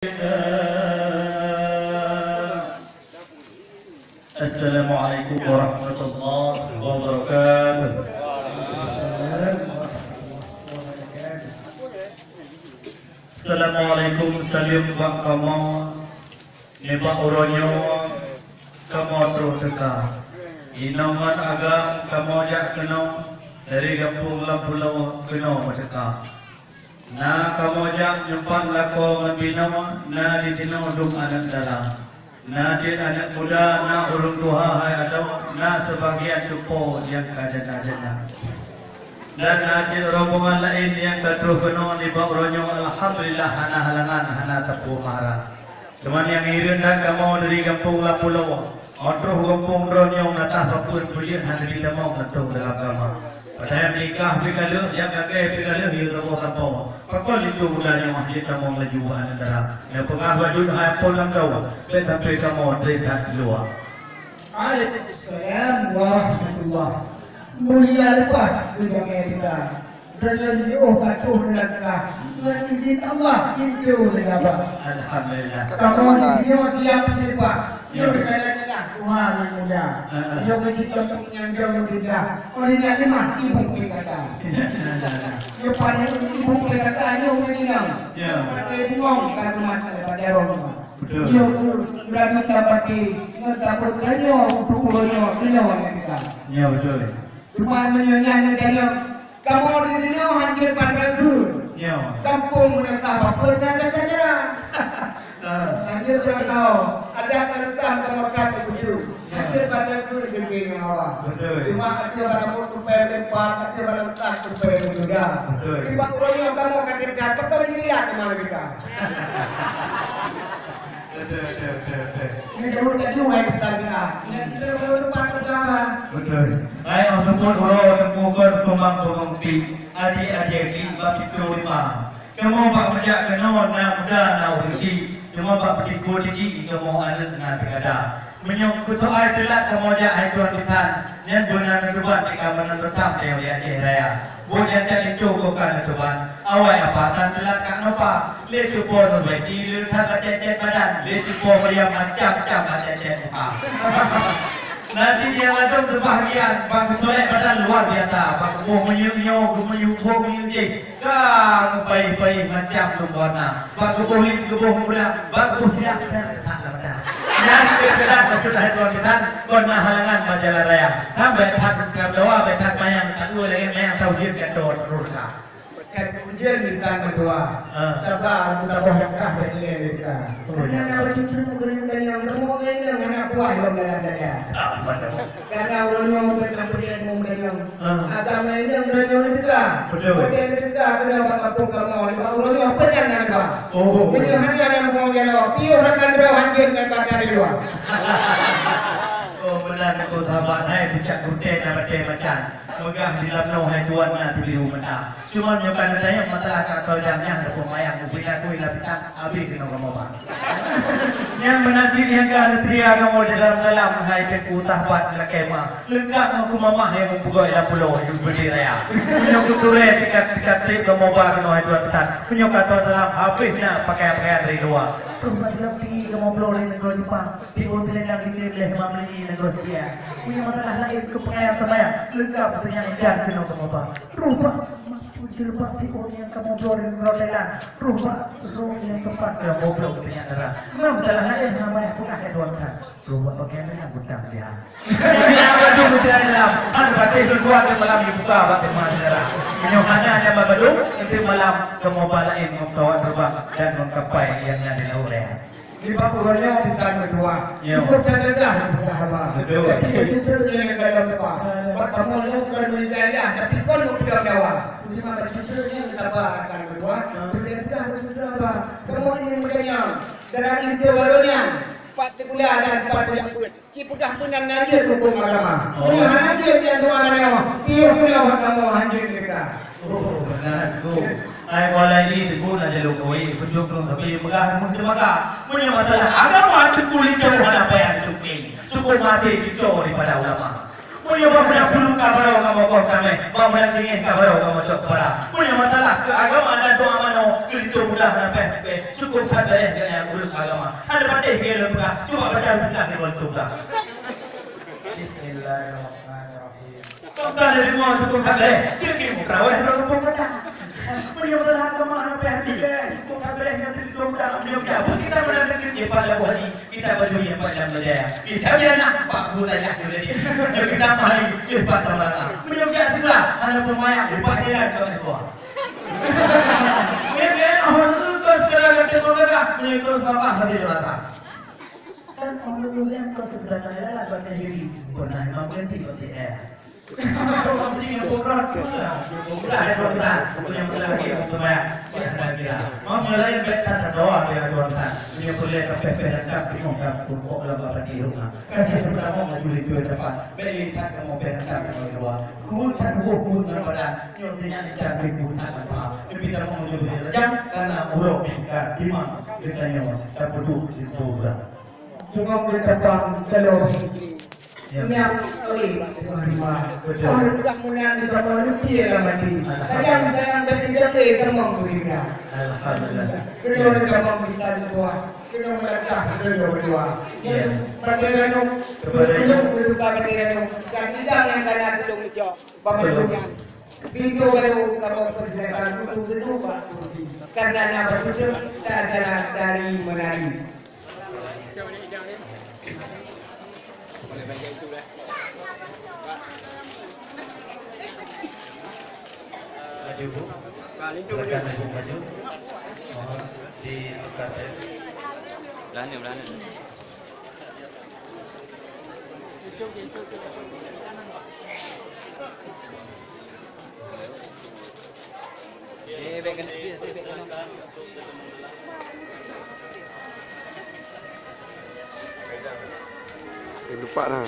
Assalamualaikum warahmatullahi wabarakatuh. Assalamualaikum salim wa kamu nebak uronyo kamu terus dekat inoman agam kamu jak keno dari kampung Pulau keno dekat na kamu jak nyumpat lako membina na di tino dum anak dalam na di anak muda na urung tuha hai ada na sebagian cupo yang kadang-kadang dan hasil rombongan lain yang terus penuh di bawah ronyo alhamdulillah hana halangan hana tepu marah. Cuman yang irin dan kamu dari kampung Pulau, otro kampung ronyo natah papun pujian hari kita mau kentung dalam agama. Padahal nikah pikalu yang kakek pikalu hidup robo kampung. Pakol itu budaya masjid kamu lajuan antara. Yang pengahwa jun hai pulang kau, tetapi kamu dekat luar. Waalaikumsalam warahmatullahi mulia lepas dunia kita dan jauh patuh neraka dengan izin Allah itu negara. Alhamdulillah. Kamu dia siap lepas. Dia berkata Tuhan yang muda. Dia mesti tempat yang jauh tidak. Orang yang lemah ibu berkata. Dia pada ibu berkata dia meninggal. Pada buang kan masa pada rumah. Dia sudah minta pakai mentakut kanyo pukulnya kanyo kita. Ya betul. Cuma menyanyi dia kamu di sini hancur pandangan. Ya. Kampung menentang apa dan ada hancur kau ada menentang kamu kata begitu. Hancur pandangan di dunia awak. Cuma ada pada mutu pelempar, ada pada tak supaya muda. Tiba orangnya kamu kata dapat kau dilihat di mana kita. Ini jauh lagi wahai kita. Ini sudah berdepan pertama. Betul. Ayo sebut orang yang bukan pemang ti adik-adik ti bab itu lima. Kamu bak kerja kena na muda na urisi. Cuma bak petiku diji kamu anak na tegada. Menyok kutu ai telat kamu ja ai tuan Tuhan. Yang benar cuba jika benar bertam dia Aceh Raya. Bukan jadi cukup kan Tuhan. Awai apa tan telat kak nopa. Le cupo sampai tidur tak cecet badan. Le cupo meriam macam-macam cecet muka. Nanti dia ladang terbahagian. Bang soleh badan luar biasa. Bang menyu-nyu, menyu-nyu. Kau baik-baik macam lumbana. Bang gebuh muda. Bang tidak tak ada. Yang kita sudah tuan kona halangan majalah raya. Sampai tak berdoa, tak mayang, tak boleh mayang tahu dia kedor ruka. Kan ujian kita kedua. Coba kita bohongkah dari kita. Karena orang itu menggunakan yang bermomen dengan apa yang berada. Karena orang yang berkepentingan menggunakan agama ini yang berada juga. Betul juga kena kampung kamu. Orang yang apa yang ada? Ini hanya yang menggunakan. Piu akan berhancur dengan badan luar. Oh benar aku sahabat hai bijak gute na bate macan. Megah di lamno hai tuan na di biru mata. Cuma nyokan daya masalah ka kau yang depo mayang ubina tu ilapitan abi kena kamu bang. Yang menanti yang ka tria kamu dalam hai ke utah buat lakema. Lengkap aku mamah yang membuka ila pulau yang berdaya. Punya kuture tikat tip kamu bang kena hai tuan petan. Punya kata dalam habisnya pakaian dari luar. Rumah lebih kamu pulau lain negara Jepang. Tidur bilang di mamli negara dia. Punya masalah lain kepengayaan saya. Lengkap dengan ikan kena kamu bang. Rumah jilbab tidur yang kamu pulau di negara Thailand. Rumah yang tempat kamu pulau dengan darah. Masalah lain namanya bukan tuan kan. Rumah bagian dengan butang dia. Yang baju butang dalam. Anda batik berbuat di malam dibuka batik masyarakat. Menyokanya hanya babadu. Nanti malam kamu balain membawa terbang dan mengkapai yang ada oleh. Di bawahnya kita berdua. Ikut saja bersahabat. Betul. Itu yang dalam depan. Pertama lu kan menjaya, tapi kon lu pegang dawa. Cuma kecilnya kita akan berdua. Sudah berdua. Kamu ini mudanya. Dari itu barunya. Pak kuliah dan Pak kuliah pun. Cipegah pun dan ngajar hukum agama. Ini hadir yang dua namanya. Dia punya sama hadir mereka. Oh benar tu. Ai mulai ni guna jalur koi pujuk tu tapi megah mun maka punya masalah agama cukup itu mana apa yang cukup cukup mati cukup daripada ulama Punya bapak dulu kabarau kamu kau kami, bapak dan cingin kabarau kamu cok para. Punya masalah ke agama dan doa mano, kerja mudah dan pendek. Cukup ada yang urus agama. Ada pandai dia buka, coba baca bilang di bawah tuh. Bismillahirrahmanirrahim. Kau kan dari semua cukup ada, cingin mukawan orang baca. Punya masalah agama dan pendek. Cukup ada yang di bawah tuh. Kita berada di pada wajib, kita baju yang macam berjaya. Kita biarlah Pak Guru tanya kita. Kita mari kita tambahan. Menyukai sebelah, ada pemain lupa dia coba itu. Ini orang tu sekarang kita berada menyukai bapak sambil berada. Kan orang tu yang kau sebenarnya adalah bagian diri. Pernah mampir di hotel. Kalau mesti ngobrol, ngobrol ada ngobrol. Punya masalah kita pemain. Siapa kira? Mau mulai berkata doa dia doa. Punya boleh kafe dan kafe mungkin pun orang di rumah. Kan dia pertama mau beli dua depan. Beli tak mau beli tak mau dua. Kuat kuat badan. Nyonya dicari kuat apa? Lebih dah mau beli jangan karena urut kita di mana kita nyawa. Tak perlu itu berat. Cuma kita bang kalau ini aku ini orang sudah mulai di dalam rupiah dalam hati. Kadang kita termang berinya. Alhamdulillah. Kita termang bisa dibuat. Kita mereka kita berdua. Perjalanan belum berduka perjalanan. Dan tidak yang kena belum itu pemerintahan. Pintu kalau persilakan itu pak. Karena nama itu tak ada dari menari. Ibu, silakan ibu maju. Mohon diangkat. Belanda. Baikkan dia, lupa dah.